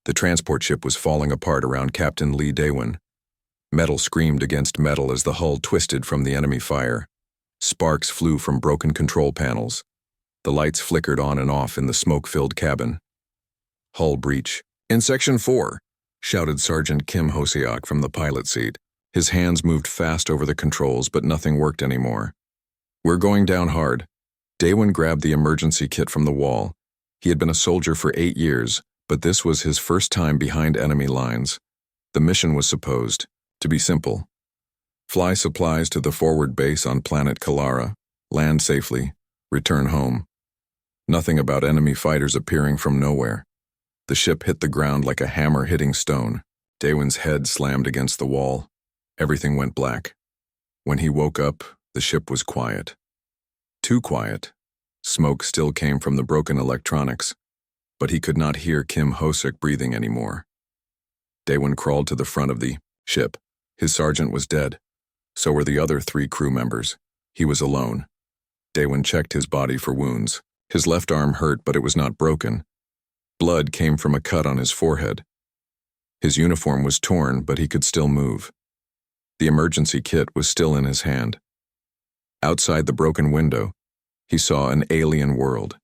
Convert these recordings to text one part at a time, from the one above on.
The transport ship was falling apart around Captain Lee Daewon. Metal screamed against metal as the hull twisted from the enemy fire. Sparks flew from broken control panels. The lights flickered on and off in the smoke-filled cabin. Hull breach. "In Section 4, shouted Sergeant Kim Hoseok from the pilot seat. His hands moved fast over the controls, but nothing worked anymore. "We're going down hard." Daewon grabbed the emergency kit from the wall. He had been a soldier for 8 years, but this was his first time behind enemy lines. The mission was supposed to be simple. Fly supplies to the forward base on planet Kalara, land safely, return home. Nothing about enemy fighters appearing from nowhere. The ship hit the ground like a hammer hitting stone. Daewon's head slammed against the wall. Everything went black. When he woke up, the ship was quiet. Too quiet. Smoke still came from the broken electronics, but he could not hear Kim Hoseok breathing anymore. Daewon crawled to the front of the ship. His sergeant was dead. So were the other 3 crew members. He was alone. Daewon checked his body for wounds. His left arm hurt, but it was not broken. Blood came from a cut on his forehead. His uniform was torn, but he could still move. The emergency kit was still in his hand. Outside the broken window, he saw an alien world.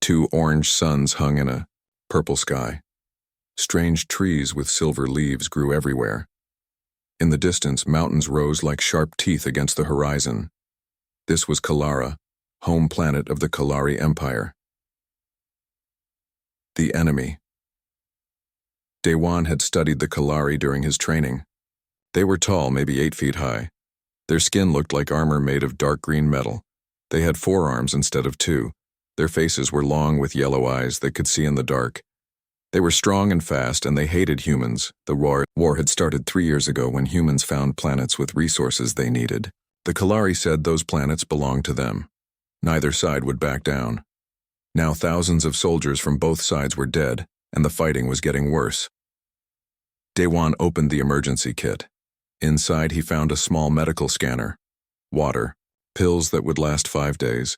2 orange suns hung in a purple sky. Strange trees with silver leaves grew everywhere. In the distance, mountains rose like sharp teeth against the horizon. This was Kalara, home planet of the Kalari Empire. The enemy. Daewon had studied the Kalari during his training. They were tall, maybe 8 feet high. Their skin looked like armor made of dark green metal. They had 4 arms instead of 2. Their faces were long with yellow eyes that could see in the dark. They were strong and fast, and they hated humans. The war had started 3 years ago when humans found planets with resources they needed. The Kalari said those planets belonged to them. Neither side would back down. Now thousands of soldiers from both sides were dead, and the fighting was getting worse. Daewon opened the emergency kit. Inside he found a small medical scanner, water, pills that would last 5 days,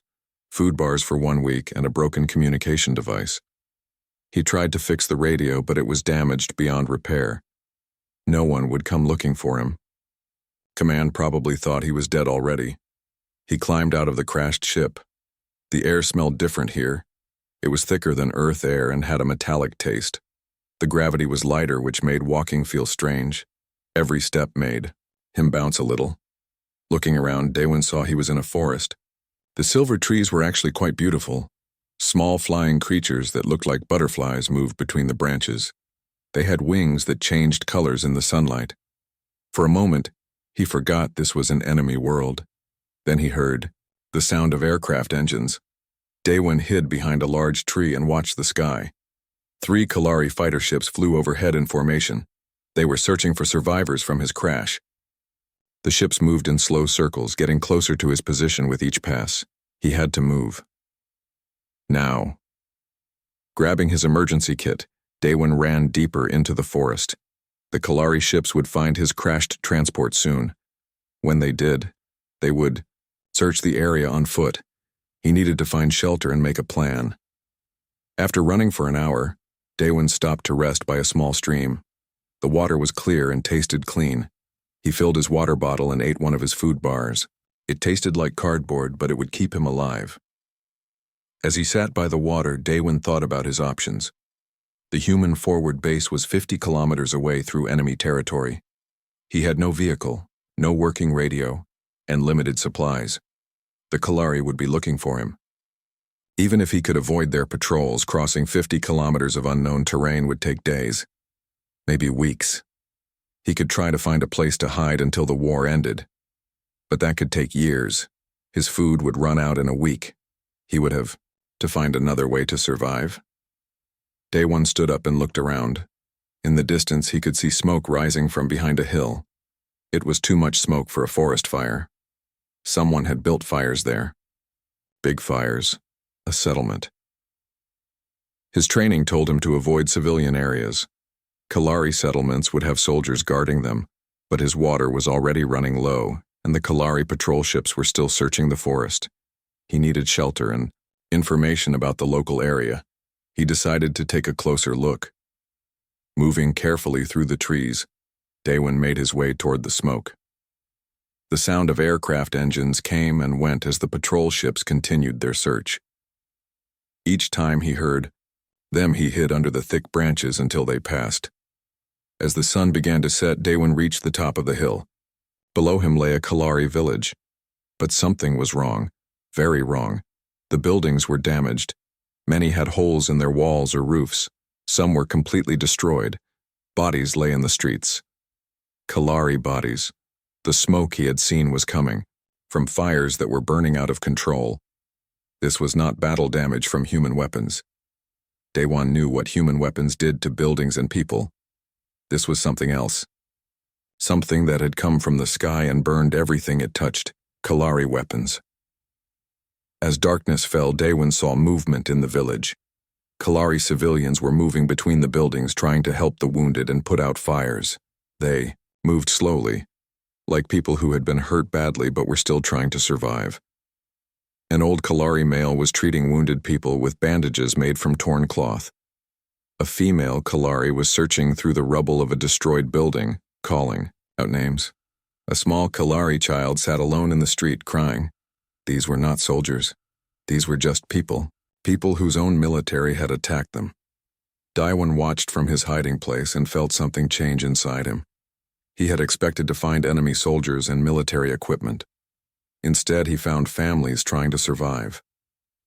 food bars for 1 week, and a broken communication device. He tried to fix the radio, but it was damaged beyond repair. No one would come looking for him. Command probably thought he was dead already. He climbed out of the crashed ship. The air smelled different here. It was thicker than Earth air and had a metallic taste. The gravity was lighter, which made walking feel strange. Every step made him bounce a little. Looking around, Daewon saw he was in a forest. The silver trees were actually quite beautiful. Small flying creatures that looked like butterflies moved between the branches. They had wings that changed colors in the sunlight. For a moment, he forgot this was an enemy world. Then he heard the sound of aircraft engines. Daewon hid behind a large tree and watched the sky. 3 Kalari fighter ships flew overhead in formation. They were searching for survivors from his crash. The ships moved in slow circles, getting closer to his position with each pass. He had to move. Now. Grabbing his emergency kit, Daewon ran deeper into the forest. The Kalari ships would find his crashed transport soon. When they did, they would search the area on foot. He needed to find shelter and make a plan. After running for an hour, Daewon stopped to rest by a small stream. The water was clear and tasted clean. He filled his water bottle and ate one of his food bars. It tasted like cardboard, but it would keep him alive. As he sat by the water, Daewon thought about his options. The human forward base was 50 kilometers away through enemy territory. He had no vehicle, no working radio, and limited supplies. The Kalari would be looking for him. Even if he could avoid their patrols, crossing 50 kilometers of unknown terrain would take days, maybe weeks. He could try to find a place to hide until the war ended, but that could take years. His food would run out in a week. He would have to find another way to survive. Daewon stood up and looked around. In the distance, he could see smoke rising from behind a hill. It was too much smoke for a forest fire. Someone had built fires there. Big fires. A settlement. His training told him to avoid civilian areas. Kalari settlements would have soldiers guarding them, but his water was already running low, and the Kalari patrol ships were still searching the forest. He needed shelter and information about the local area. He decided to take a closer look. Moving carefully through the trees, Daewon made his way toward the smoke. The sound of aircraft engines came and went as the patrol ships continued their search. Each time he heard them, he hid under the thick branches until they passed. As the sun began to set, Daewon reached the top of the hill. Below him lay a Kalari village. But something was wrong, very wrong. The buildings were damaged. Many had holes in their walls or roofs. Some were completely destroyed. Bodies lay in the streets. Kalari bodies. The smoke he had seen was coming, from fires that were burning out of control. This was not battle damage from human weapons. Daewon knew what human weapons did to buildings and people. This was something else. Something that had come from the sky and burned everything it touched. Kalari weapons. As darkness fell, Daewon saw movement in the village. Kalari civilians were moving between the buildings, trying to help the wounded and put out fires. They moved slowly, like people who had been hurt badly but were still trying to survive. An old Kalari male was treating wounded people with bandages made from torn cloth. A female Kalari was searching through the rubble of a destroyed building, calling out names. A small Kalari child sat alone in the street, crying. These were not soldiers. These were just people. People whose own military had attacked them. Daewon watched from his hiding place and felt something change inside him. He had expected to find enemy soldiers and military equipment. Instead, he found families trying to survive.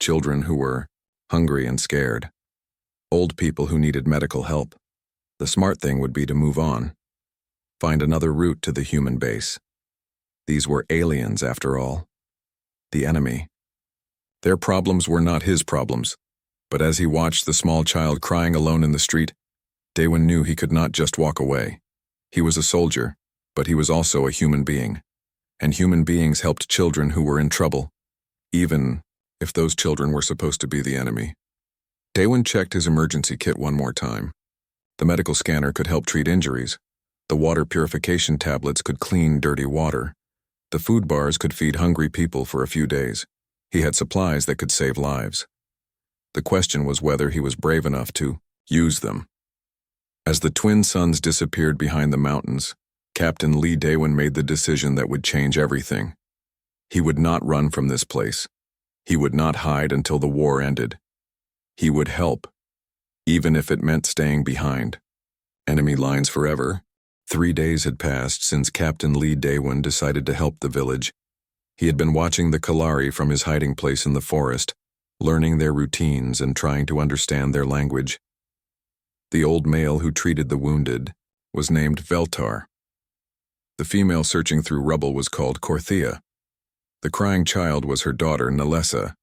Children who were hungry and scared. Old people who needed medical help. The smart thing would be to move on. Find another route to the human base. These were aliens, after all. The enemy. Their problems were not his problems, but as he watched the small child crying alone in the street, Daewon knew he could not just walk away. He was a soldier, but he was also a human being, and human beings helped children who were in trouble, even if those children were supposed to be the enemy. Daewon checked his emergency kit one more time. The medical scanner could help treat injuries. The water purification tablets could clean dirty water. The food bars could feed hungry people for a few days. He had supplies that could save lives. The question was whether he was brave enough to use them. As the twin suns disappeared behind the mountains, Captain Lee Daewon made the decision that would change everything. He would not run from this place. He would not hide until the war ended. He would help, even if it meant staying behind. Enemy lines forever. 3 days had passed since Captain Lee Daewon decided to help the village. He had been watching the Kalari from his hiding place in the forest, learning their routines and trying to understand their language. The old male who treated the wounded was named Veltar. The female searching through rubble was called Korthia. The crying child was her daughter, Nalessa.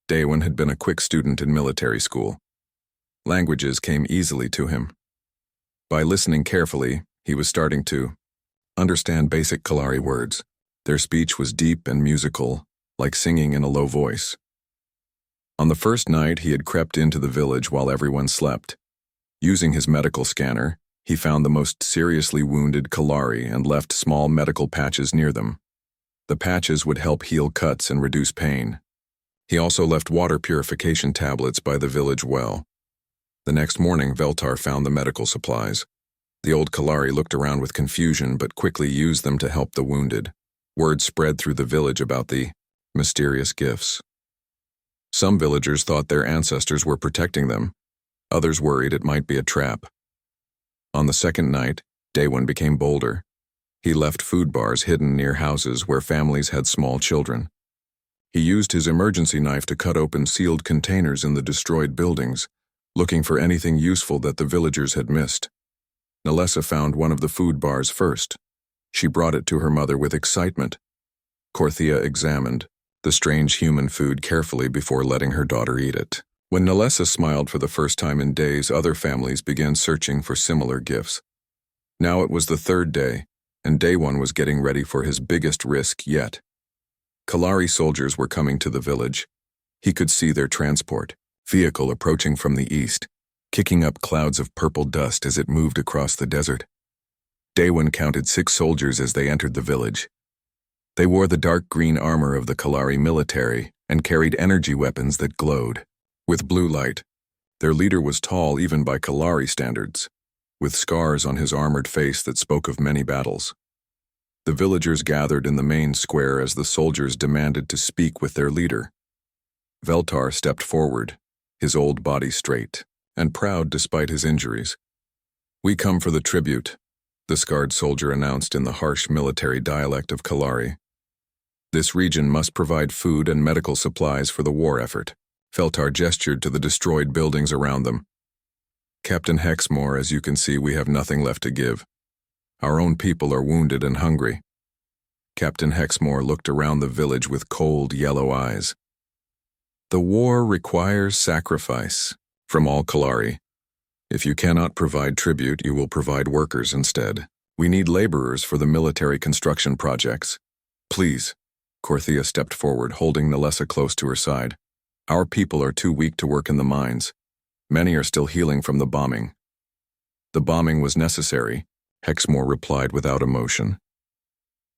Daewon had been a quick student in military school. Languages came easily to him. By listening carefully, he was starting to understand basic Kalari words. Their speech was deep and musical, like singing in a low voice. On the first night, he had crept into the village while everyone slept. Using his medical scanner, he found the most seriously wounded Kalari and left small medical patches near them. The patches would help heal cuts and reduce pain. He also left water purification tablets by the village well. The next morning, Veltar found the medical supplies. The old Kalari looked around with confusion but quickly used them to help the wounded. Word spread through the village about the mysterious gifts. Some villagers thought their ancestors were protecting them. Others worried it might be a trap. On the second night, Daewon became bolder. He left food bars hidden near houses where families had small children. He used his emergency knife to cut open sealed containers in the destroyed buildings, looking for anything useful that the villagers had missed. Nalessa found one of the food bars first. She brought it to her mother with excitement. Korthia examined the strange human food carefully before letting her daughter eat it. When Nalessa smiled for the first time in days, other families began searching for similar gifts. Now it was the third day, and Daewon was getting ready for his biggest risk yet. Kalari soldiers were coming to the village. He could see their transport vehicle approaching from the east, kicking up clouds of purple dust as it moved across the desert. Daewon counted 6 soldiers as they entered the village. They wore the dark green armor of the Kalari military and carried energy weapons that glowed with blue light. Their leader was tall even by Kalari standards. with scars on his armored face that spoke of many battles. The villagers gathered in the main square as the soldiers demanded to speak with their leader. Veltar stepped forward, his old body straight, and proud despite his injuries. "We come for the tribute," the scarred soldier announced in the harsh military dialect of Kalari. "This region must provide food and medical supplies for the war effort." Veltar gestured to the destroyed buildings around them. "Captain Hexmore, as you can see, we have nothing left to give. Our own people are wounded and hungry." Captain Hexmore looked around the village with cold, yellow eyes. "The war requires sacrifice from all Kalari. If you cannot provide tribute, you will provide workers instead. We need laborers for the military construction projects. Please." Korthia stepped forward, holding Nalessa close to her side. "Our people are too weak to work in the mines. Many are still healing from the bombing." "The bombing was necessary," Hexmore replied without emotion.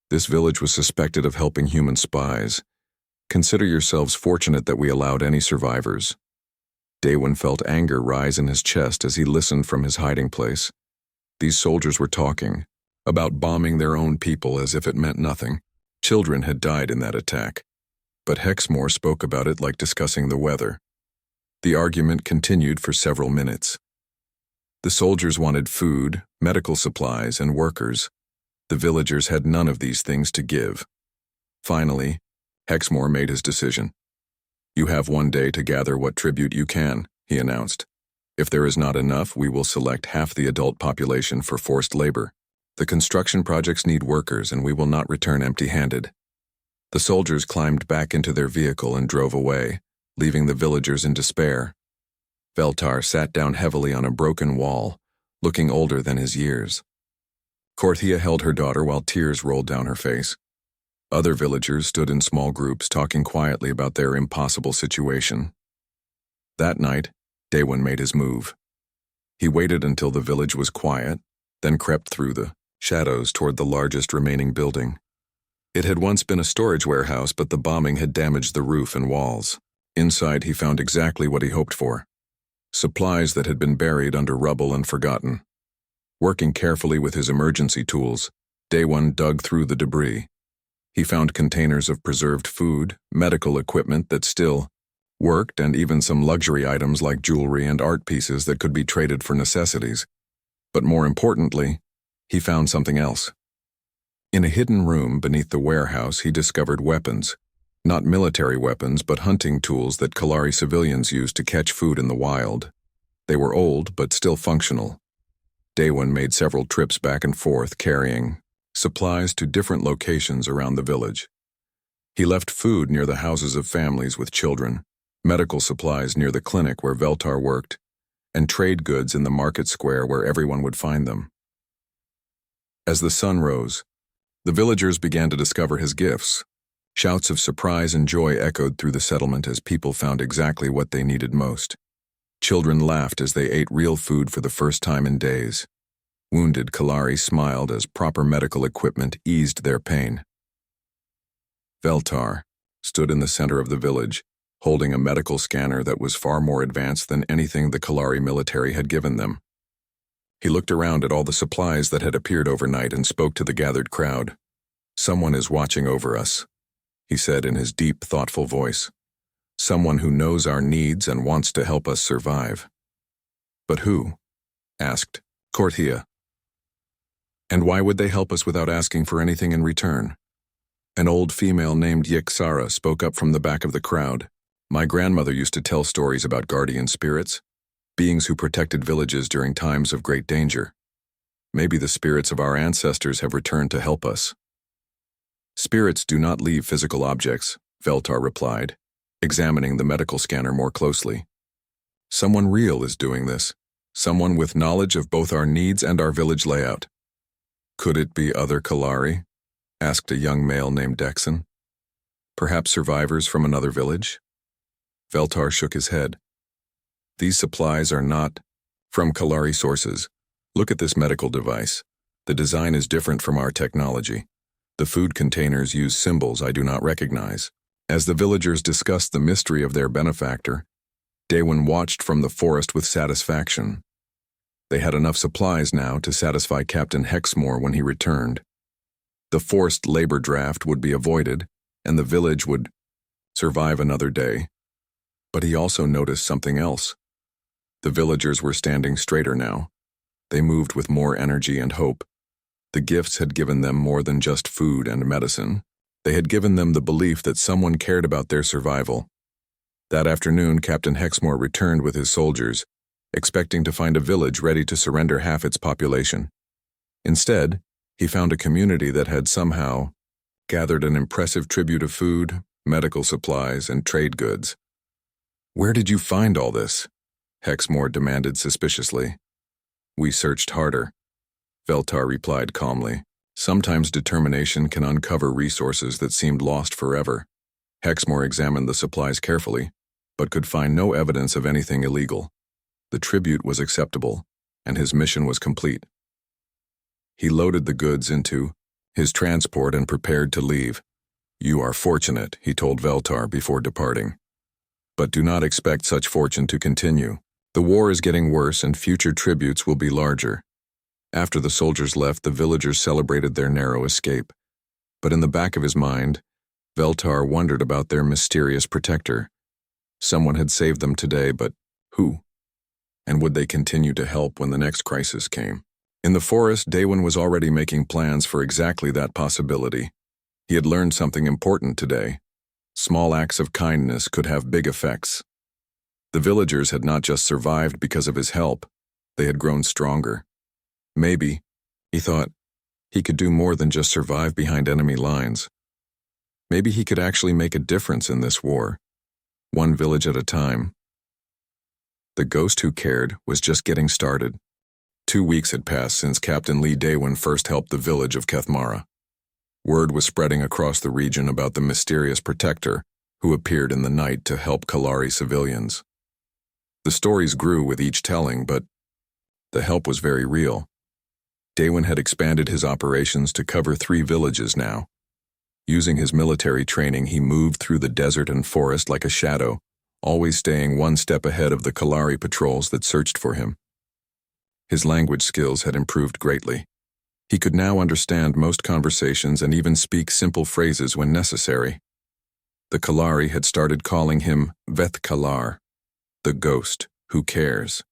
"This village was suspected of helping human spies. Consider yourselves fortunate that we allowed any survivors." Daewon felt anger rise in his chest as he listened from his hiding place. These soldiers were talking about bombing their own people as if it meant nothing. Children had died in that attack. But Hexmore spoke about it like discussing the weather. The argument continued for several minutes. The soldiers wanted food, medical supplies, and workers. The villagers had none of these things to give. Finally, Hexmore made his decision. "You have 1 day to gather what tribute you can," he announced. "If there is not enough, we will select half the adult population for forced labor. The construction projects need workers, and we will not return empty-handed." The soldiers climbed back into their vehicle and drove away, leaving the villagers in despair. Veltar sat down heavily on a broken wall, looking older than his years. Korthia held her daughter while tears rolled down her face. Other villagers stood in small groups talking quietly about their impossible situation. That night, Daewon made his move. He waited until the village was quiet, then crept through the shadows toward the largest remaining building. It had once been a storage warehouse, but the bombing had damaged the roof and walls. Inside, he found exactly what he hoped for: supplies that had been buried under rubble and forgotten. Working carefully with his emergency tools, Daewon dug through the debris. He found containers of preserved food, medical equipment that still worked, and even some luxury items like jewelry and art pieces that could be traded for necessities. But more importantly, he found something else. In a hidden room beneath the warehouse, he discovered weapons. Not military weapons, but hunting tools that Kalari civilians used to catch food in the wild. They were old, but still functional. Daewon made several trips back and forth, carrying supplies to different locations around the village. He left food near the houses of families with children, medical supplies near the clinic where Veltar worked, and trade goods in the market square where everyone would find them. As the sun rose, the villagers began to discover his gifts. Shouts of surprise and joy echoed through the settlement as people found exactly what they needed most. Children laughed as they ate real food for the first time in days. Wounded Kalari smiled as proper medical equipment eased their pain. Veltar stood in the center of the village, holding a medical scanner that was far more advanced than anything the Kalari military had given them. He looked around at all the supplies that had appeared overnight and spoke to the gathered crowd. "Someone is watching over us," he said in his deep, thoughtful voice. "Someone who knows our needs and wants to help us survive." "But who?" asked Korthia. "And why would they help us without asking for anything in return?" An old female named Yiksara spoke up from the back of the crowd. "My grandmother used to tell stories about guardian spirits, beings who protected villages during times of great danger. Maybe the spirits of our ancestors have returned to help us." "Spirits do not leave physical objects," Veltar replied, examining the medical scanner more closely. "Someone real is doing this, someone with knowledge of both our needs and our village layout." "Could it be other Kalari?" asked a young male named Dexon. "Perhaps survivors from another village?" Veltar shook his head. "These supplies are not from Kalari sources. Look at this medical device. The design is different from our technology. The food containers use symbols I do not recognize." As the villagers discussed the mystery of their benefactor, Daewon watched from the forest with satisfaction. They had enough supplies now to satisfy Captain Hexmore when he returned. The forced labor draft would be avoided, and the village would survive another day. But he also noticed something else. The villagers were standing straighter now. They moved with more energy and hope. The gifts had given them more than just food and medicine. They had given them the belief that someone cared about their survival. That afternoon, Captain Hexmore returned with his soldiers, expecting to find a village ready to surrender half its population. Instead, he found a community that had somehow gathered an impressive tribute of food, medical supplies, and trade goods. "Where did you find all this?" Hexmore demanded suspiciously. "We searched harder," Veltar replied calmly. Sometimes determination can uncover resources that seemed lost forever. Hexmore examined the supplies carefully, but could find no evidence of anything illegal. The tribute was acceptable, and his mission was complete. He loaded the goods into his transport and prepared to leave. "You are fortunate," he told Veltar before departing. "But do not expect such fortune to continue. The war is getting worse and future tributes will be larger." After the soldiers left, the villagers celebrated their narrow escape. But in the back of his mind, Veltar wondered about their mysterious protector. Someone had saved them today, but who? And would they continue to help when the next crisis came? In the forest, Daewon was already making plans for exactly that possibility. He had learned something important today. Small acts of kindness could have big effects. The villagers had not just survived because of his help, they had grown stronger. Maybe, he thought, he could do more than just survive behind enemy lines. Maybe he could actually make a difference in this war, one village at a time. The ghost who cared was just getting started. 2 weeks had passed since Captain Lee Daewon first helped the village of Kethmara. Word was spreading across the region about the mysterious protector who appeared in the night to help Kalari civilians. The stories grew with each telling, but the help was very real. Daewon had expanded his operations to cover 3 villages now. Using his military training, he moved through the desert and forest like a shadow, always staying one step ahead of the Kalari patrols that searched for him. His language skills had improved greatly. He could now understand most conversations and even speak simple phrases when necessary. The Kalari had started calling him Veth Kalar, the ghost who cares.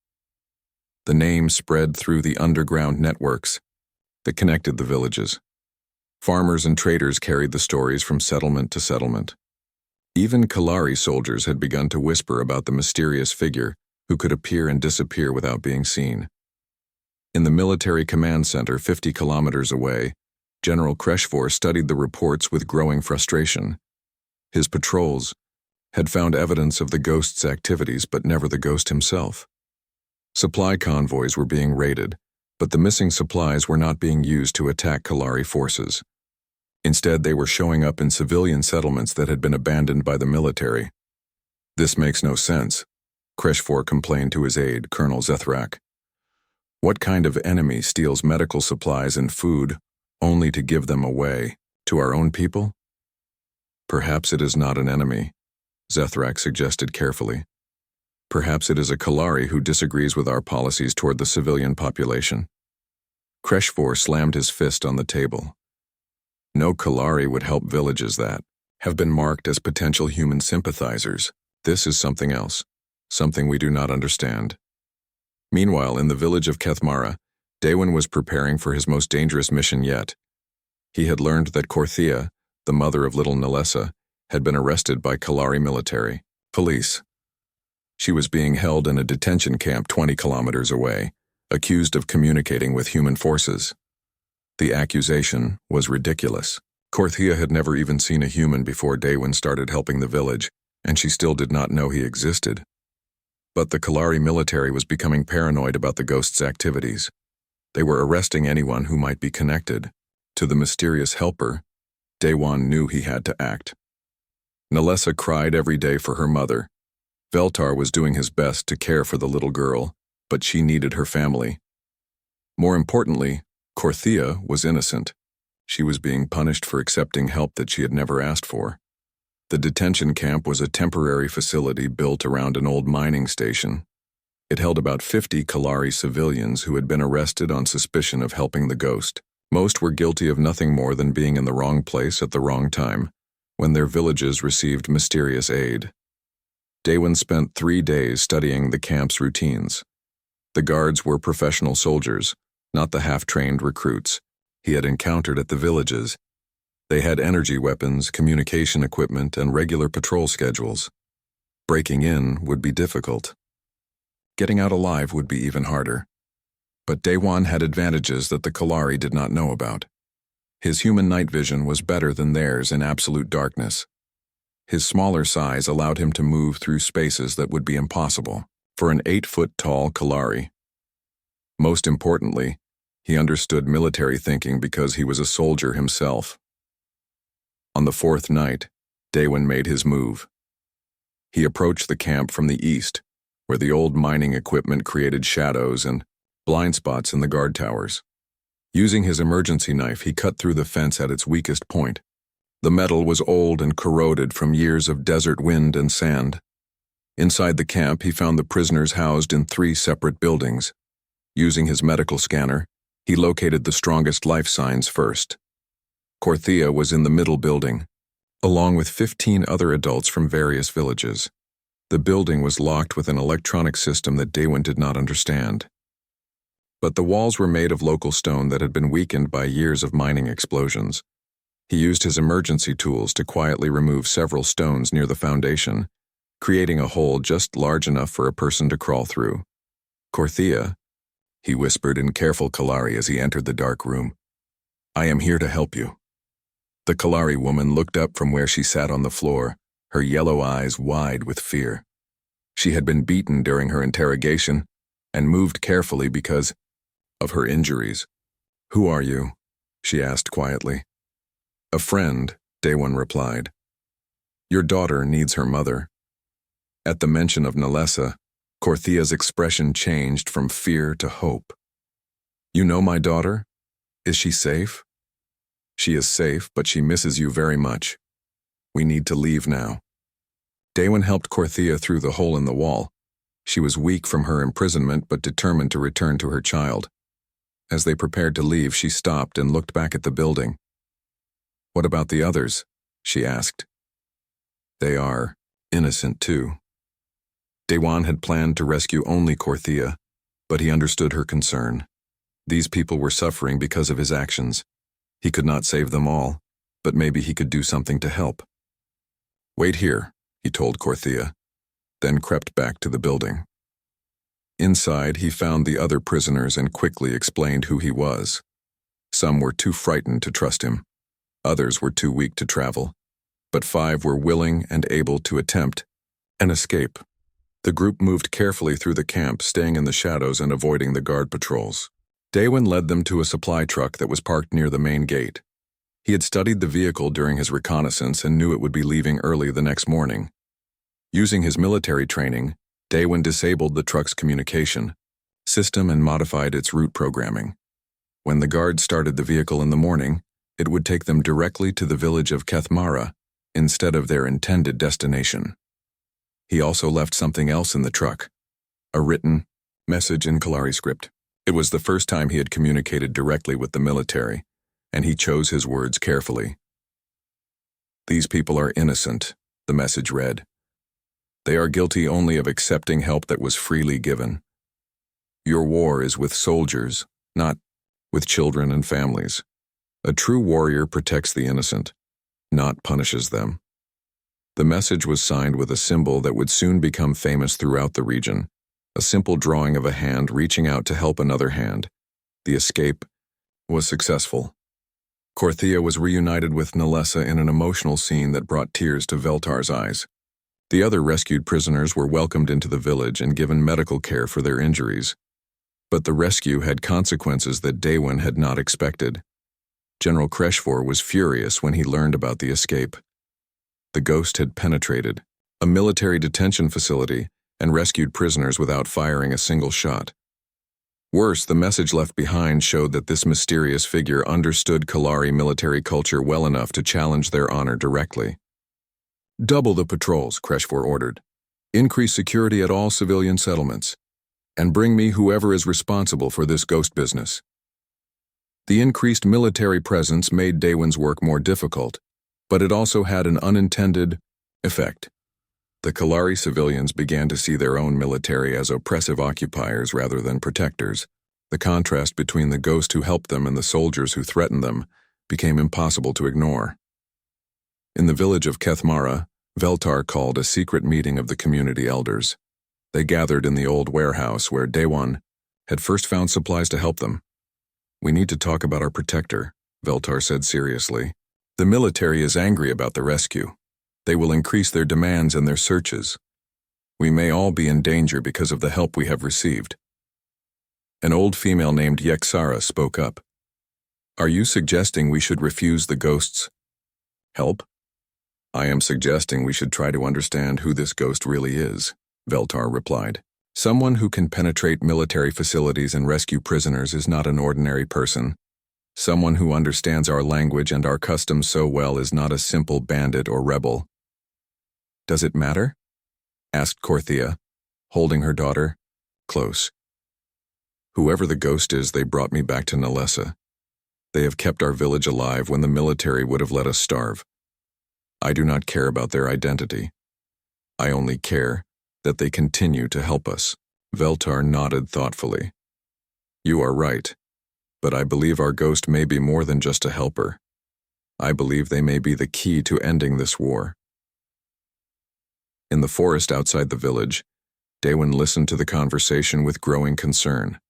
The name spread through the underground networks that connected the villages. Farmers and traders carried the stories from settlement to settlement. Even Kalari soldiers had begun to whisper about the mysterious figure who could appear and disappear without being seen. In the military command center 50 kilometers away, General Kreshfor studied the reports with growing frustration. His patrols had found evidence of the ghost's activities, but never the ghost himself. Supply convoys were being raided, but the missing supplies were not being used to attack Kalari forces. Instead, they were showing up in civilian settlements that had been abandoned by the military. "This makes no sense," Kreshfor complained to his aide, Colonel Zethrak. "What kind of enemy steals medical supplies and food only to give them away to our own people?" "Perhaps it is not an enemy," Zethrak suggested carefully. "Perhaps it is a Kalari who disagrees with our policies toward the civilian population." Kreshfor slammed his fist on the table. "No Kalari would help villages that have been marked as potential human sympathizers. This is something else, something we do not understand." Meanwhile, in the village of Kethmara, Daewon was preparing for his most dangerous mission yet. He had learned that Korthia, the mother of little Nalessa, had been arrested by Kalari military police. She was being held in a detention camp 20 kilometers away, accused of communicating with human forces. The accusation was ridiculous. Korthia had never even seen a human before Daewon started helping the village, and she still did not know he existed. But the Kalari military was becoming paranoid about the ghost's activities. They were arresting anyone who might be connected. To the mysterious helper, Daewon knew he had to act. Nalessa cried every day for her mother. Veltar was doing his best to care for the little girl, but she needed her family. More importantly, Korthia was innocent. She was being punished for accepting help that she had never asked for. The detention camp was a temporary facility built around an old mining station. It held about 50 Kalari civilians who had been arrested on suspicion of helping the ghost. Most were guilty of nothing more than being in the wrong place at the wrong time, when their villages received mysterious aid. Daewon spent 3 days studying the camp's routines. The guards were professional soldiers, not the half-trained recruits he had encountered at the villages. They had energy weapons, communication equipment, and regular patrol schedules. Breaking in would be difficult. Getting out alive would be even harder. But Daewon had advantages that the Kalari did not know about. His human night vision was better than theirs in absolute darkness. His smaller size allowed him to move through spaces that would be impossible for an 8-foot-tall Kalari. Most importantly, he understood military thinking because he was a soldier himself. On the 4th night, Daewon made his move. He approached the camp from the east, where the old mining equipment created shadows and blind spots in the guard towers. Using his emergency knife, he cut through the fence at its weakest point. The metal was old and corroded from years of desert wind and sand. Inside the camp, he found the prisoners housed in 3 separate buildings. Using his medical scanner, he located the strongest life signs first. Korthia was in the middle building, along with 15 other adults from various villages. The building was locked with an electronic system that Daewon did not understand. But the walls were made of local stone that had been weakened by years of mining explosions. He used his emergency tools to quietly remove several stones near the foundation, creating a hole just large enough for a person to crawl through. "Korthia," he whispered in careful Kalari as he entered the dark room. "I am here to help you." The Kalari woman looked up from where she sat on the floor, her yellow eyes wide with fear. She had been beaten during her interrogation and moved carefully because of her injuries. "Who are you?" she asked quietly. "A friend," Daewon replied. "Your daughter needs her mother." At the mention of Nalessa, Korthia's expression changed from fear to hope. "You know my daughter? Is she safe?" "She is safe, but she misses you very much. We need to leave now." Daewon helped Korthia through the hole in the wall. She was weak from her imprisonment but determined to return to her child. As they prepared to leave, she stopped and looked back at the building. "What about the others?" she asked. "They are innocent too." Daewon had planned to rescue only Korthia, but he understood her concern. These people were suffering because of his actions. He could not save them all, but maybe he could do something to help. "Wait here," he told Korthia, then crept back to the building. Inside, he found the other prisoners and quickly explained who he was. Some were too frightened to trust him. Others were too weak to travel, but 5 were willing and able to attempt an escape. The group moved carefully through the camp, staying in the shadows and avoiding the guard patrols. Daewon led them to a supply truck that was parked near the main gate. He had studied the vehicle during his reconnaissance and knew it would be leaving early the next morning. Using his military training, Daewon disabled the truck's communication system and modified its route programming. When the guards started the vehicle in the morning, it would take them directly to the village of Kethmara instead of their intended destination. He also left something else in the truck, a written message in Kalari script. It was the first time he had communicated directly with the military, and he chose his words carefully. "These people are innocent," the message read. "They are guilty only of accepting help that was freely given. Your war is with soldiers, not with children and families. A true warrior protects the innocent, not punishes them." The message was signed with a symbol that would soon become famous throughout the region, a simple drawing of a hand reaching out to help another hand. The escape was successful. Korthia was reunited with Nalessa in an emotional scene that brought tears to Veltar's eyes. The other rescued prisoners were welcomed into the village and given medical care for their injuries. But the rescue had consequences that Daewon had not expected. General Kreshfor was furious when he learned about the escape. The ghost had penetrated a military detention facility and rescued prisoners without firing a single shot. Worse, the message left behind showed that this mysterious figure understood Kalari military culture well enough to challenge their honor directly. "Double the patrols," Kreshfor ordered. "Increase security at all civilian settlements. And bring me whoever is responsible for this ghost business. The increased military presence made Daywin's work more difficult, but it also had an unintended effect. The Kalari civilians began to see their own military as oppressive occupiers rather than protectors. The contrast between the ghost who helped them and the soldiers who threatened them became impossible to ignore. In the village of Kethmara, Veltar called a secret meeting of the community elders. They gathered in the old warehouse where Daywan had first found supplies to help them. "We need to talk about our protector," Veltar said seriously. "The military is angry about the rescue. They will increase their demands and their searches. We may all be in danger because of the help we have received." An old female named Yexara spoke up. "Are you suggesting we should refuse the ghost's help?" "I am suggesting we should try to understand who this ghost really is," Veltar replied. "Someone who can penetrate military facilities and rescue prisoners is not an ordinary person. Someone who understands our language and our customs so well is not a simple bandit or rebel." "Does it matter?" asked Korthia, holding her daughter close. "Whoever the ghost is, they brought me back to Nalessa. They have kept our village alive when the military would have let us starve. I do not care about their identity. I only care that they continue to help us." Veltar nodded thoughtfully. "You are right, but I believe our ghost may be more than just a helper. I believe they may be the key to ending this war." In the forest outside the village, Daywin listened to the conversation with growing concern.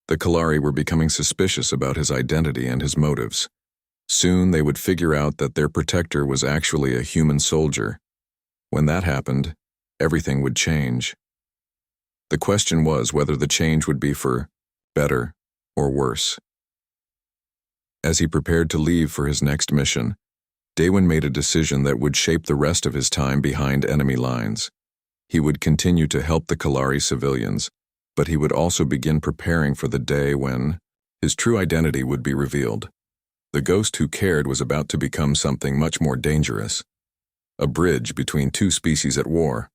The Kalari were becoming suspicious about his identity and his motives. Soon they would figure out that their protector was actually a human soldier. When that happened, everything would change. The question was whether the change would be for better or worse. As he prepared to leave for his next mission, Daywin made a decision that would shape the rest of his time behind enemy lines. He would continue to help the Kalari civilians, but he would also begin preparing for the day when his true identity would be revealed. The ghost who cared was about to become something much more dangerous, a bridge between two species at war.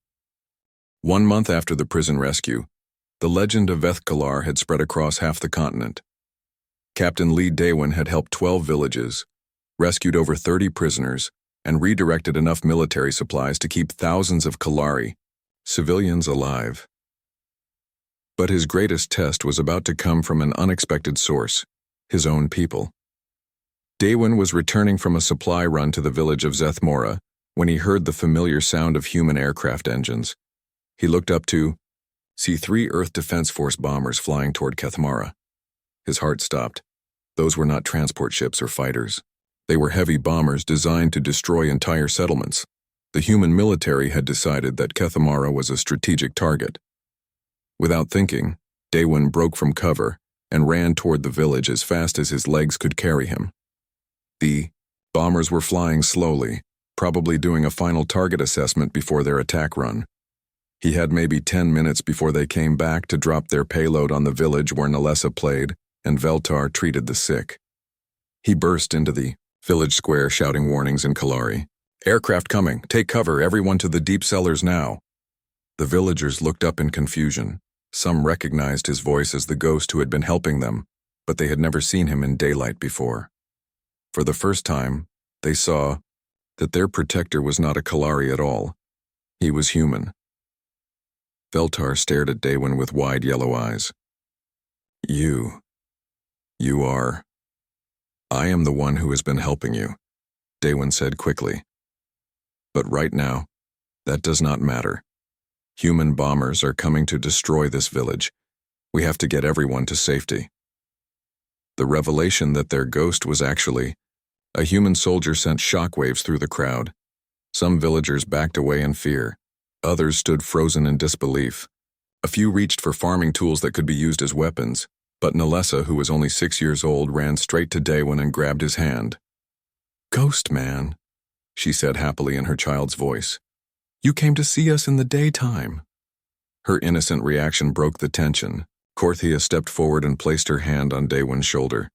1 month after the prison rescue, the legend of Vethkalar had spread across half the continent. Captain Lee Daywin had helped 12 villages, rescued over 30 prisoners, and redirected enough military supplies to keep thousands of Kalari civilians alive. But his greatest test was about to come from an unexpected source, his own people. Daywin was returning from a supply run to the village of Zethmora when he heard the familiar sound of human aircraft engines. He looked up to see 3 Earth Defense Force bombers flying toward Kethmara. His heart stopped. Those were not transport ships or fighters. They were heavy bombers designed to destroy entire settlements. The human military had decided that Kethmara was a strategic target. Without thinking, Daywin broke from cover and ran toward the village as fast as his legs could carry him. The bombers were flying slowly, probably doing a final target assessment before their attack run. He had maybe 10 minutes before they came back to drop their payload on the village where Nalessa played and Veltar treated the sick. He burst into the village square shouting warnings in Kalari. "Aircraft coming! Take cover! Everyone to the deep cellars now!" The villagers looked up in confusion. Some recognized his voice as the ghost who had been helping them, but they had never seen him in daylight before. For the first time, they saw that their protector was not a Kalari at all. He was human. Veltar stared at Daywin with wide yellow eyes. You are... "I am the one who has been helping you," Daywin said quickly. "But right now, that does not matter. Human bombers are coming to destroy this village. We have to get everyone to safety." The revelation that their ghost was actually a human soldier sent shockwaves through the crowd. Some villagers backed away in fear. Others stood frozen in disbelief. A few reached for farming tools that could be used as weapons, but Nalessa, who was only 6 years old, ran straight to Daywin and grabbed his hand. "Ghost man," she said happily in her child's voice. "You came to see us in the daytime." Her innocent reaction broke the tension. Korthia stepped forward and placed her hand on Daywin's shoulder.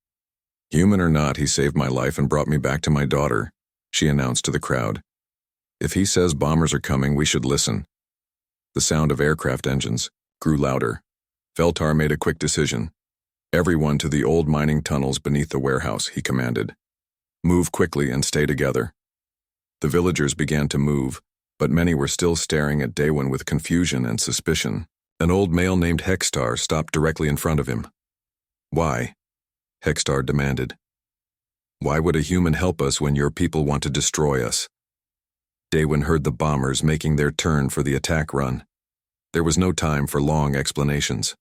"Human or not, he saved my life and brought me back to my daughter," she announced to the crowd. "If he says bombers are coming, we should listen." The sound of aircraft engines grew louder. Veltar made a quick decision. Everyone to the old mining tunnels beneath the warehouse, he commanded. Move quickly and stay together. The villagers began to move, but many were still staring at Daewon with confusion and suspicion. An old male named Hexstar stopped directly in front of him. Why? Hexstar demanded. Why would a human help us when your people want to destroy us? Daewon heard the bombers making their turn for the attack run. There was no time for long explanations.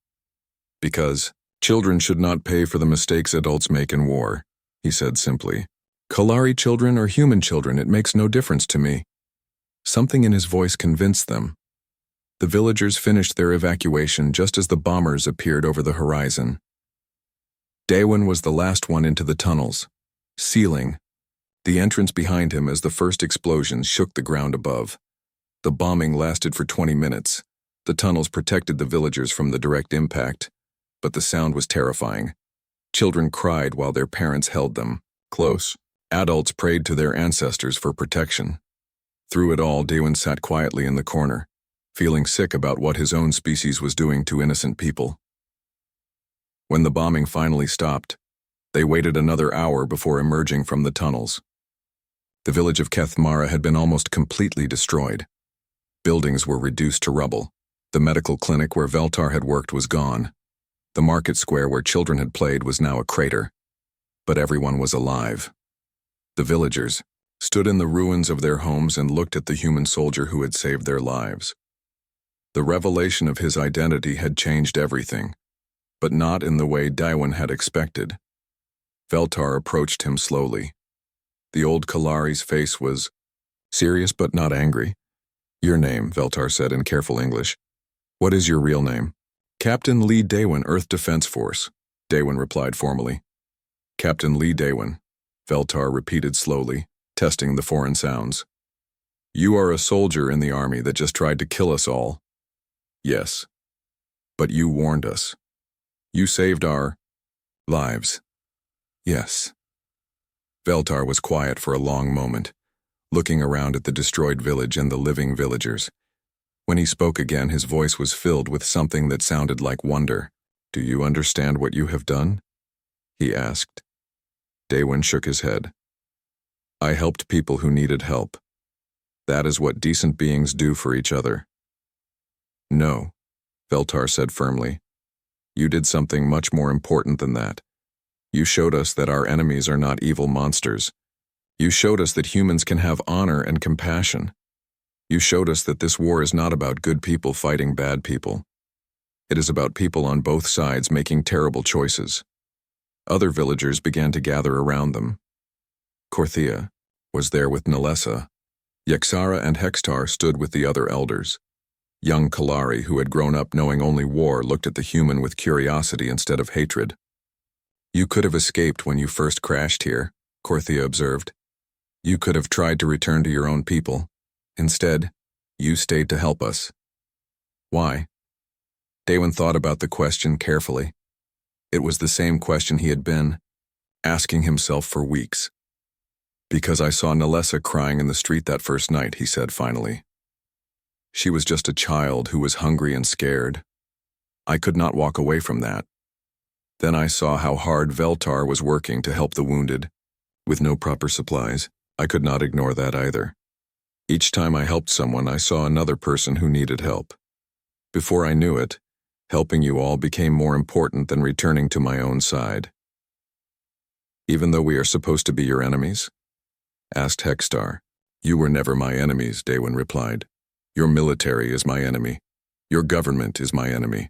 Because children should not pay for the mistakes adults make in war, he said simply. Kalari children or human children, it makes no difference to me. Something in his voice convinced them. The villagers finished their evacuation just as the bombers appeared over the horizon. Daewon was the last one into the tunnels, sealing the entrance behind him as the first explosions shook the ground above. The bombing lasted for 20 minutes. The tunnels protected the villagers from the direct impact, but the sound was terrifying. Children cried while their parents held them close. Adults prayed to their ancestors for protection. Through it all, Daewon sat quietly in the corner, feeling sick about what his own species was doing to innocent people. When the bombing finally stopped, they waited another hour before emerging from the tunnels. The village of Kethmara had been almost completely destroyed. Buildings were reduced to rubble. The medical clinic where Veltar had worked was gone. The market square where children had played was now a crater. But everyone was alive. The villagers stood in the ruins of their homes and looked at the human soldier who had saved their lives. The revelation of his identity had changed everything, but not in the way Daewon had expected. Veltar approached him slowly. The old Kalari's face was serious but not angry. Your name, Veltar said in careful English. What is your real name? Captain Lee Daewon, Earth Defense Force, Daewon replied formally. Captain Lee Daewon, Veltar repeated slowly, testing the foreign sounds. You are a soldier in the army that just tried to kill us all. Yes. But you warned us. You saved our lives. Yes. Veltar was quiet for a long moment, looking around at the destroyed village and the living villagers. When he spoke again, his voice was filled with something that sounded like wonder. Do you understand what you have done? He asked. Daewon shook his head. I helped people who needed help. That is what decent beings do for each other. No, Veltar said firmly. You did something much more important than that. You showed us that our enemies are not evil monsters. You showed us that humans can have honor and compassion. You showed us that this war is not about good people fighting bad people. It is about people on both sides making terrible choices. Other villagers began to gather around them. Korthia was there with Nalessa. Yexara and Hexstar stood with the other elders. Young Kalari, who had grown up knowing only war, looked at the human with curiosity instead of hatred. You could have escaped when you first crashed here, Korthia observed. You could have tried to return to your own people. Instead, you stayed to help us. Why? Daewon thought about the question carefully. It was the same question he had been asking himself for weeks. Because I saw Nalessa crying in the street that first night, he said finally. She was just a child who was hungry and scared. I could not walk away from that. Then I saw how hard Veltar was working to help the wounded. With no proper supplies, I could not ignore that either. Each time I helped someone, I saw another person who needed help. Before I knew it, helping you all became more important than returning to my own side. Even though we are supposed to be your enemies? Asked Hexstar. You were never my enemies, Daewon replied. Your military is my enemy. Your government is my enemy.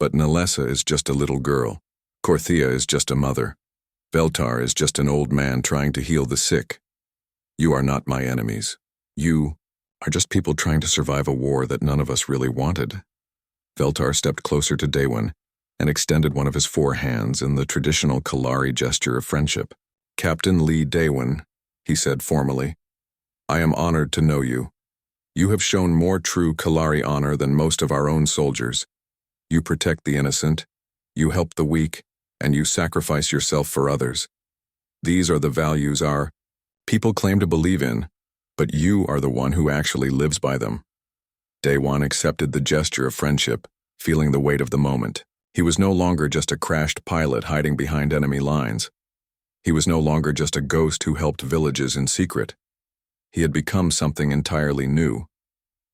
But Nalessa is just a little girl. Korthia is just a mother. Veltar is just an old man trying to heal the sick. You are not my enemies. You are just people trying to survive a war that none of us really wanted. Veltar stepped closer to Daewon and extended one of his 4 hands in the traditional Kalari gesture of friendship. Captain Lee Daewon, he said formally, I am honored to know you. You have shown more true Kalari honor than most of our own soldiers. You protect the innocent, you help the weak, and you sacrifice yourself for others. These are the values our people claim to believe in, but you are the one who actually lives by them. Daewon accepted the gesture of friendship, feeling the weight of the moment. He was no longer just a crashed pilot hiding behind enemy lines. He was no longer just a ghost who helped villages in secret. He had become something entirely new,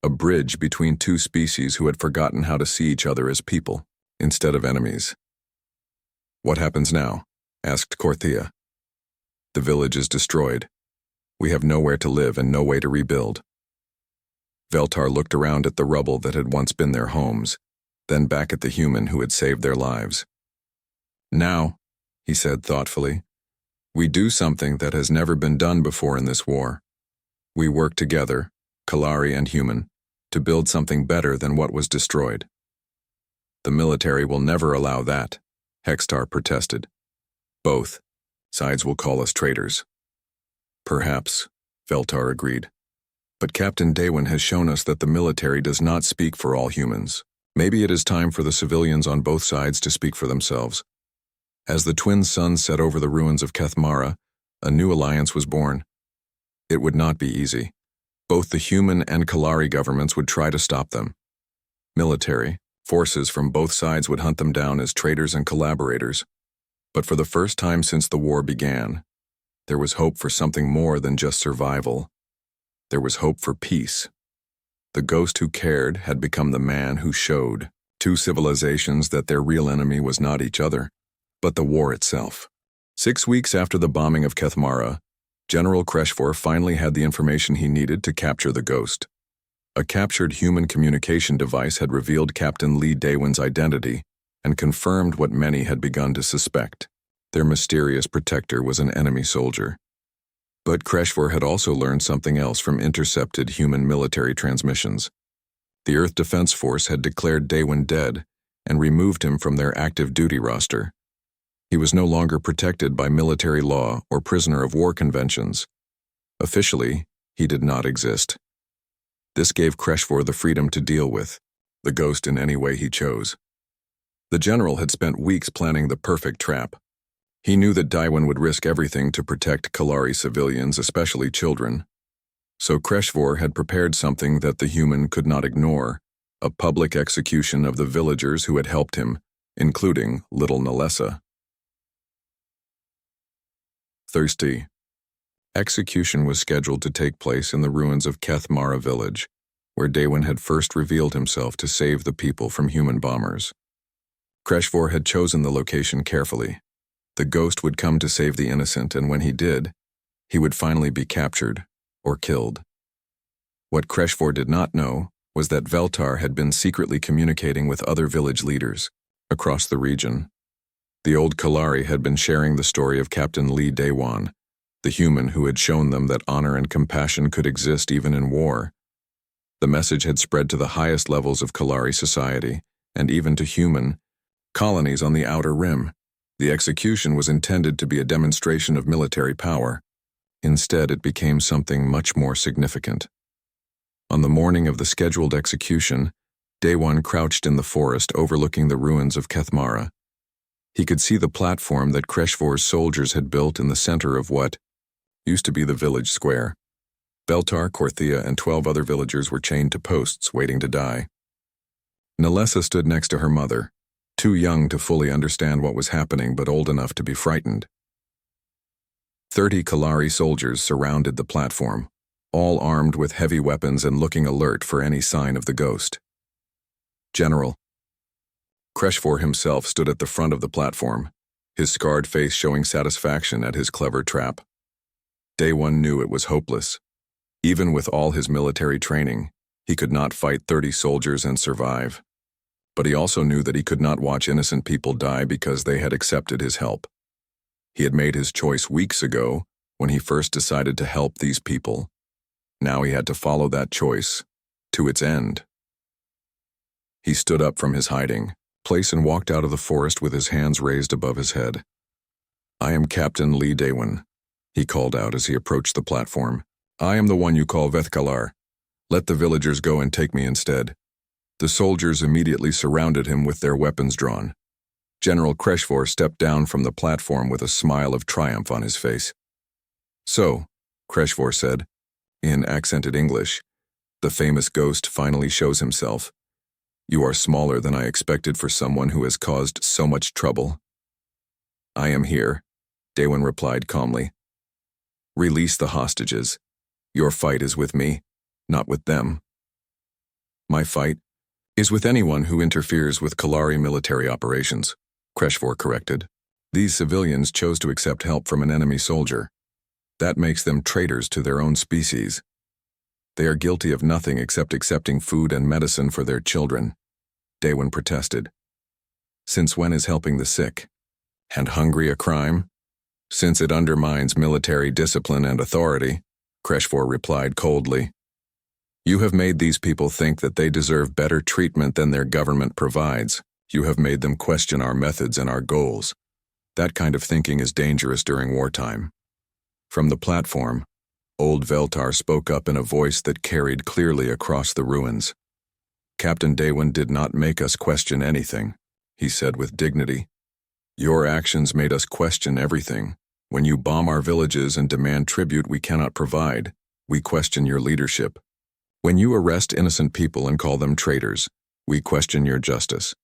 a bridge between two species who had forgotten how to see each other as people, instead of enemies. "What happens now?" asked Korthia. "The village is destroyed. We have nowhere to live and no way to rebuild." Veltar looked around at the rubble that had once been their homes, then back at the human who had saved their lives. "Now," he said thoughtfully, "we do something that has never been done before in this war. We work together, Kalari and human, to build something better than what was destroyed." "The military will never allow that," Hextar protested. "Both sides will call us traitors." "Perhaps," Veltar agreed. "But Captain Daewin has shown us that the military does not speak for all humans. Maybe it is time for the civilians on both sides to speak for themselves." As the twin suns set over the ruins of Kethmara, a new alliance was born. It would not be easy. Both the human and Kalari governments would try to stop them. Military forces from both sides would hunt them down as traitors and collaborators. But for the first time since the war began, there was hope for something more than just survival. There was hope for peace. The ghost who cared had become the man who showed two civilizations that their real enemy was not each other, but the war itself. 6 weeks after the bombing of Kethmara, General Kreshfor finally had the information he needed to capture the ghost. A captured human communication device had revealed Captain Lee Daewin's identity and confirmed what many had begun to suspect. Their mysterious protector was an enemy soldier. But Kreshfor had also learned something else from intercepted human military transmissions. The Earth Defense Force had declared Daewin dead and removed him from their active duty roster. He was no longer protected by military law or prisoner of war conventions. Officially, he did not exist. This gave Kreshfor the freedom to deal with the ghost in any way he chose. The general had spent weeks planning the perfect trap. He knew that Daewin would risk everything to protect Kalari civilians, especially children. So Kreshfor had prepared something that the human could not ignore, a public execution of the villagers who had helped him, including little Nalessa. Thirsty. Execution was scheduled to take place in the ruins of Kethmara village, where Daewin had first revealed himself to save the people from human bombers. Kreshfor had chosen the location carefully. The ghost would come to save the innocent, and when he did, he would finally be captured or killed. What Kreshfor did not know was that Veltar had been secretly communicating with other village leaders across the region. The old Kalari had been sharing the story of Captain Lee Daewin, the human who had shown them that honor and compassion could exist even in war. The message had spread to the highest levels of Kalari society, and even to human colonies on the outer rim. The execution was intended to be a demonstration of military power. Instead, it became something much more significant. On the morning of the scheduled execution, Daewin crouched in the forest overlooking the ruins of Kethmara. He could see the platform that Kreshfor's soldiers had built in the center of what used to be the village square. Veltar, Korthia, and 12 other villagers were chained to posts, waiting to die. Nalessa stood next to her mother, too young to fully understand what was happening but old enough to be frightened. 30 Kalari soldiers surrounded the platform, all armed with heavy weapons and looking alert for any sign of the ghost. "General." Kreshfor himself stood at the front of the platform, his scarred face showing satisfaction at his clever trap. Daewin knew it was hopeless. Even with all his military training, he could not fight 30 soldiers and survive. But he also knew that he could not watch innocent people die because they had accepted his help. He had made his choice weeks ago when he first decided to help these people. Now he had to follow that choice to its end. He stood up from his hiding place and walked out of the forest with his hands raised above his head. "I am Captain Lee Daewin," he called out as he approached the platform. "I am the one you call Vethkalar. Let the villagers go and take me instead." The soldiers immediately surrounded him with their weapons drawn. General Kreshfor stepped down from the platform with a smile of triumph on his face. "So," Kreshfor said, in accented English, "the famous ghost finally shows himself. You are smaller than I expected for someone who has caused so much trouble. I am here, Daewon replied calmly. Release the hostages. Your fight is with me, not with them. My fight is with anyone who interferes with Kalari military operations, Kreshfor corrected. These civilians chose to accept help from an enemy soldier. That makes them traitors to their own species. They are guilty of nothing except accepting food and medicine for their children, Daewon protested. Since when is helping the sick and hungry a crime? Since it undermines military discipline and authority, Kreshfor replied coldly. You have made these people think that they deserve better treatment than their government provides. You have made them question our methods and our goals. That kind of thinking is dangerous during wartime. From the platform, old Veltar spoke up in a voice that carried clearly across the ruins. Captain Daewon did not make us question anything, he said with dignity. Your actions made us question everything. When you bomb our villages and demand tribute we cannot provide, we question your leadership. When you arrest innocent people and call them traitors, we question your justice.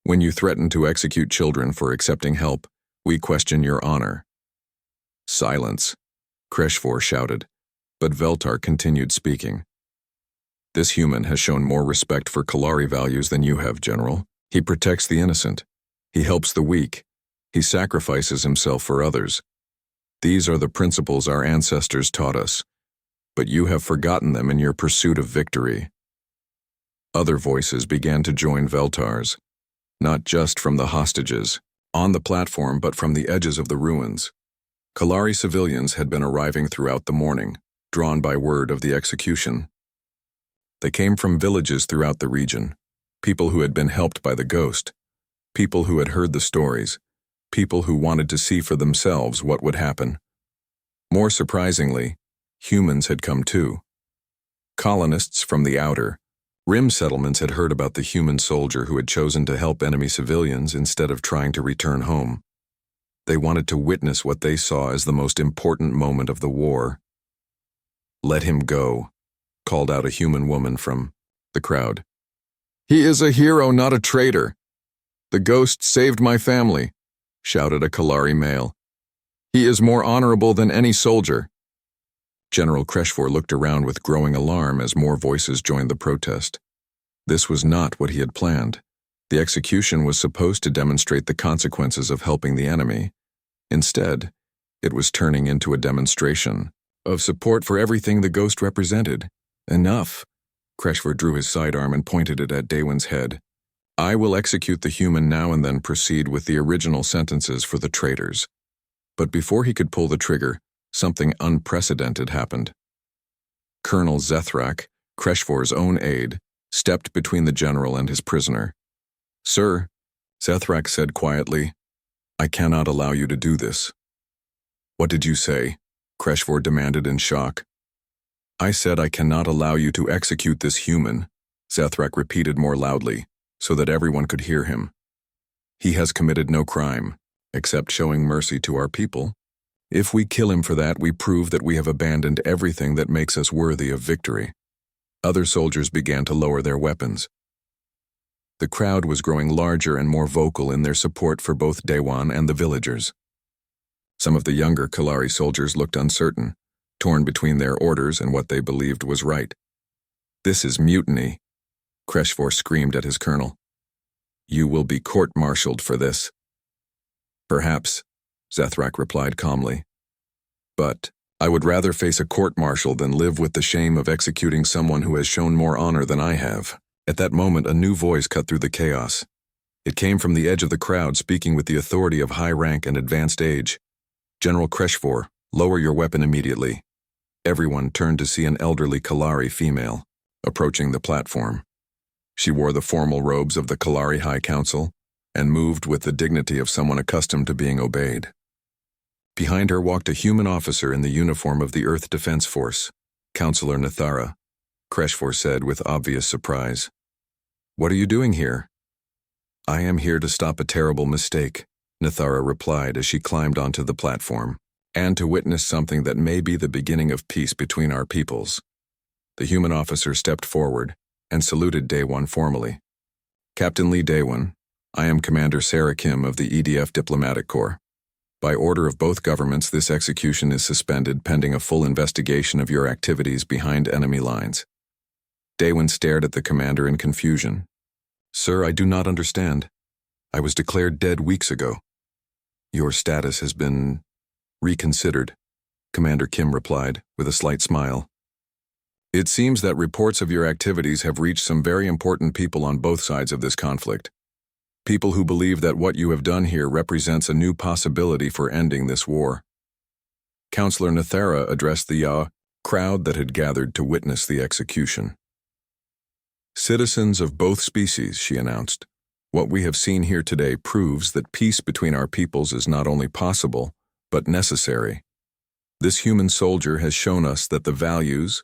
When you threaten to execute children for accepting help, we question your honor. Silence, Kreshfor shouted, but Veltar continued speaking. This human has shown more respect for Kalari values than you have, General. He protects the innocent. He helps the weak. He sacrifices himself for others. These are the principles our ancestors taught us, but you have forgotten them in your pursuit of victory. Other voices began to join Veltar's, not just from the hostages on the platform but from the edges of the ruins. Kalari civilians had been arriving throughout the morning, drawn by word of the execution. They came from villages throughout the region, people who had been helped by the ghost, people who had heard the stories, people who wanted to see for themselves what would happen. More surprisingly, humans had come too. Colonists from the outer, rim settlements had heard about the human soldier who had chosen to help enemy civilians instead of trying to return home. They wanted to witness what they saw as the most important moment of the war. Let him go, called out a human woman from the crowd. He is a hero, not a traitor. The ghost saved my family, shouted a Kalari male. He is more honorable than any soldier. General Kreshfor looked around with growing alarm as more voices joined the protest. This was not what he had planned. The execution was supposed to demonstrate the consequences of helping the enemy. Instead, it was turning into a demonstration of support for everything the ghost represented. Enough. Kreshfor drew his sidearm and pointed it at Daewon's head. I will execute the human now and then proceed with the original sentences for the traitors. But before he could pull the trigger, something unprecedented happened. Colonel Zethrak, Kreshfor's own aide, stepped between the general and his prisoner. Sir, Zethrak said quietly, I cannot allow you to do this. What did you say? Kreshfor demanded in shock. I said I cannot allow you to execute this human, Zethrak repeated more loudly, so that everyone could hear him. He has committed no crime, except showing mercy to our people. If we kill him for that, we prove that we have abandoned everything that makes us worthy of victory. Other soldiers began to lower their weapons. The crowd was growing larger and more vocal in their support for both Daewon and the villagers. Some of the younger Kalari soldiers looked uncertain, torn between their orders and what they believed was right. This is mutiny, Kreshfor screamed at his colonel. You will be court-martialed for this. Perhaps, Zethrak replied calmly. But I would rather face a court-martial than live with the shame of executing someone who has shown more honor than I have. At that moment, a new voice cut through the chaos. It came from the edge of the crowd, speaking with the authority of high rank and advanced age. General Kreshfor, lower your weapon immediately. Everyone turned to see an elderly Kalari female approaching the platform. She wore the formal robes of the Kalari High Council and moved with the dignity of someone accustomed to being obeyed. Behind her walked a human officer in the uniform of the Earth Defense Force, Counselor Nathara, Kreshfor said with obvious surprise. What are you doing here? I am here to stop a terrible mistake, Nathara replied as she climbed onto the platform, and to witness something that may be the beginning of peace between our peoples. The human officer stepped forward and saluted Daewon formally. Captain Lee Daewon, I am Commander Sarah Kim of the EDF Diplomatic Corps. By order of both governments, this execution is suspended pending a full investigation of your activities behind enemy lines. Daewon stared at the commander in confusion. Sir, I do not understand. I was declared dead weeks ago. Your status has been reconsidered, Commander Kim replied, with a slight smile. It seems that reports of your activities have reached some very important people on both sides of this conflict. People who believe that what you have done here represents a new possibility for ending this war. Counselor Nathara addressed the crowd that had gathered to witness the execution. Citizens of both species, she announced, what we have seen here today proves that peace between our peoples is not only possible, but necessary. This human soldier has shown us that the values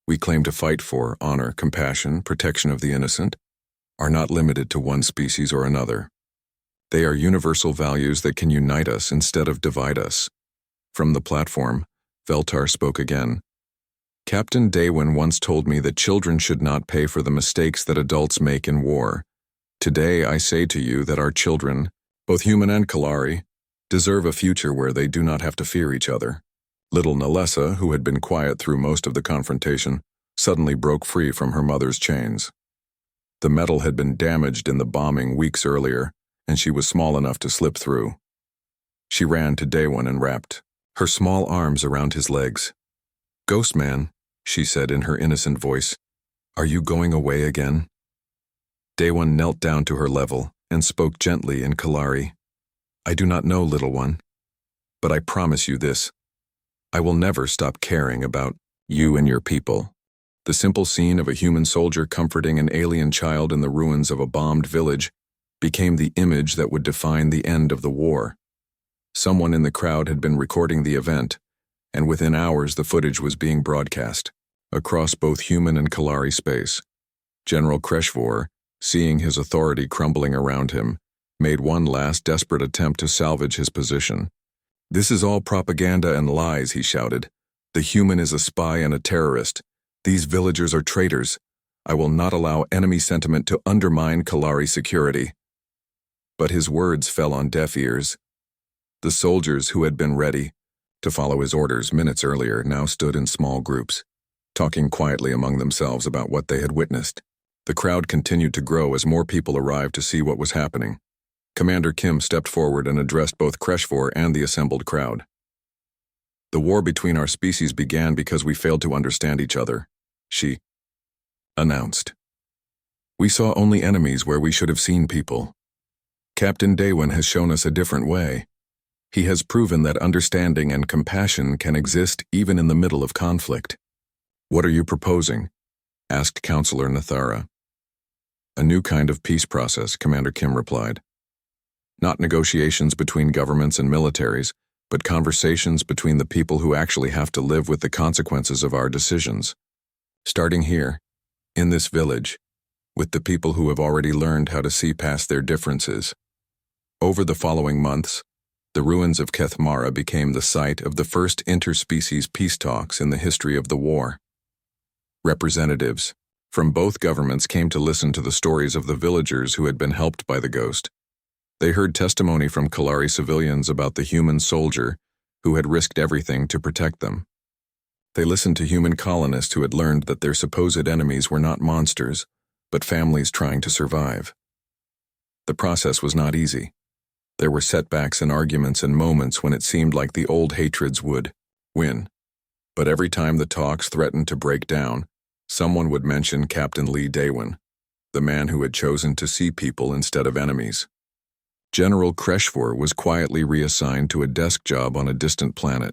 we claim to fight for, honor, compassion, protection of the innocent, are not limited to one species or another. They are universal values that can unite us instead of divide us. From the platform, Veltar spoke again. Captain Daewon once told me that children should not pay for the mistakes that adults make in war. Today I say to you that our children, both human and Kalari, deserve a future where they do not have to fear each other. Little Nalessa, who had been quiet through most of the confrontation, suddenly broke free from her mother's chains. The metal had been damaged in the bombing weeks earlier, and she was small enough to slip through. She ran to Daewon and wrapped her small arms around his legs. Ghost man, she said in her innocent voice, are you going away again? Daewon knelt down to her level and spoke gently in Kalari. I do not know, little one, but I promise you this. I will never stop caring about you and your people. The simple scene of a human soldier comforting an alien child in the ruins of a bombed village became the image that would define the end of the war. Someone in the crowd had been recording the event, and within hours the footage was being broadcast across both human and Kalari space. General Kreshvor, seeing his authority crumbling around him, made one last desperate attempt to salvage his position. This is all propaganda and lies, he shouted. The human is a spy and a terrorist. These villagers are traitors. I will not allow enemy sentiment to undermine Kalari security. But his words fell on deaf ears. The soldiers who had been ready to follow his orders minutes earlier now stood in small groups, talking quietly among themselves about what they had witnessed. The crowd continued to grow as more people arrived to see what was happening. Commander Kim stepped forward and addressed both Kreshvor and the assembled crowd. The war between our species began because we failed to understand each other, she announced. We saw only enemies where we should have seen people. Captain Daewon has shown us a different way. He has proven that understanding and compassion can exist even in the middle of conflict. What are you proposing? Asked Counselor Nathara. A new kind of peace process, Commander Kim replied. Not negotiations between governments and militaries, but conversations between the people who actually have to live with the consequences of our decisions. Starting here, in this village, with the people who have already learned how to see past their differences. Over the following months, the ruins of Kethmara became the site of the first interspecies peace talks in the history of the war. Representatives from both governments came to listen to the stories of the villagers who had been helped by the ghost. They heard testimony from Kalari civilians about the human soldier who had risked everything to protect them. They listened to human colonists who had learned that their supposed enemies were not monsters, but families trying to survive. The process was not easy. There were setbacks and arguments and moments when it seemed like the old hatreds would win. But every time the talks threatened to break down, someone would mention Captain Lee Daewon, the man who had chosen to see people instead of enemies. General Kreshvor was quietly reassigned to a desk job on a distant planet.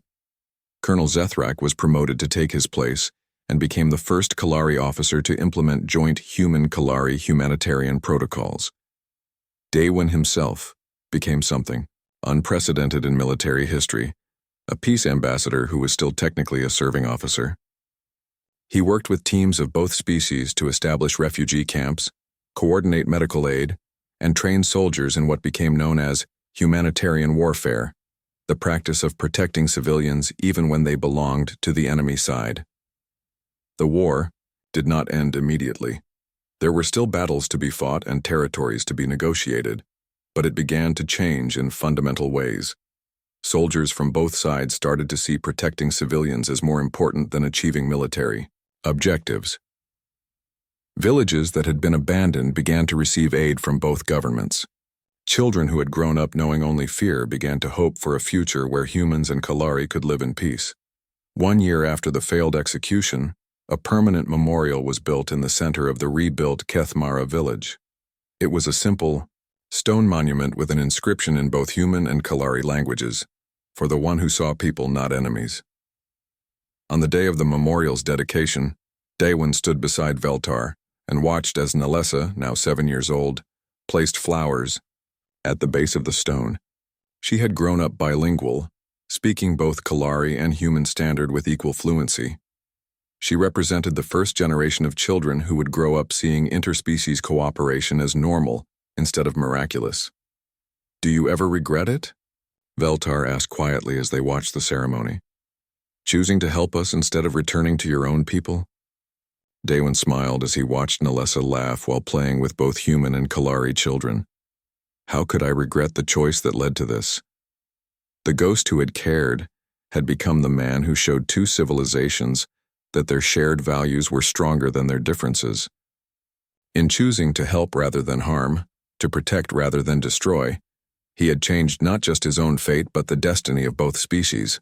Colonel Zethrak was promoted to take his place and became the first Kalari officer to implement joint human-Kalari humanitarian protocols. Daewon himself became something unprecedented in military history, a peace ambassador who was still technically a serving officer. He worked with teams of both species to establish refugee camps, coordinate medical aid, and train soldiers in what became known as humanitarian warfare, the practice of protecting civilians even when they belonged to the enemy side. The war did not end immediately. There were still battles to be fought and territories to be negotiated, but it began to change in fundamental ways. Soldiers from both sides started to see protecting civilians as more important than achieving military objectives. Villages that had been abandoned began to receive aid from both governments. Children who had grown up knowing only fear began to hope for a future where humans and Kalari could live in peace. 1 year after the failed execution, a permanent memorial was built in the center of the rebuilt Kethmara village. It was a simple, stone monument with an inscription in both human and Kalari languages, for the one who saw people, not enemies. On the day of the memorial's dedication, Daewon stood beside Veltar and watched as Nalessa, now 7 years old, placed flowers at the base of the stone. She had grown up bilingual, speaking both Kalari and human standard with equal fluency. She represented the first generation of children who would grow up seeing interspecies cooperation as normal instead of miraculous. "Do you ever regret it?" Veltar asked quietly as they watched the ceremony. "Choosing to help us instead of returning to your own people?" Daewon smiled as he watched Nalessa laugh while playing with both human and Kalari children. "How could I regret the choice that led to this?" The ghost who had cared had become the man who showed two civilizations that their shared values were stronger than their differences. In choosing to help rather than harm, to protect rather than destroy, he had changed not just his own fate but the destiny of both species.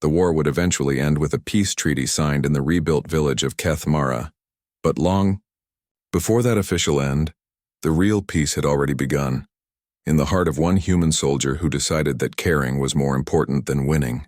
The war would eventually end with a peace treaty signed in the rebuilt village of Kethmara, but long before that official end, the real peace had already begun, in the heart of one human soldier who decided that caring was more important than winning.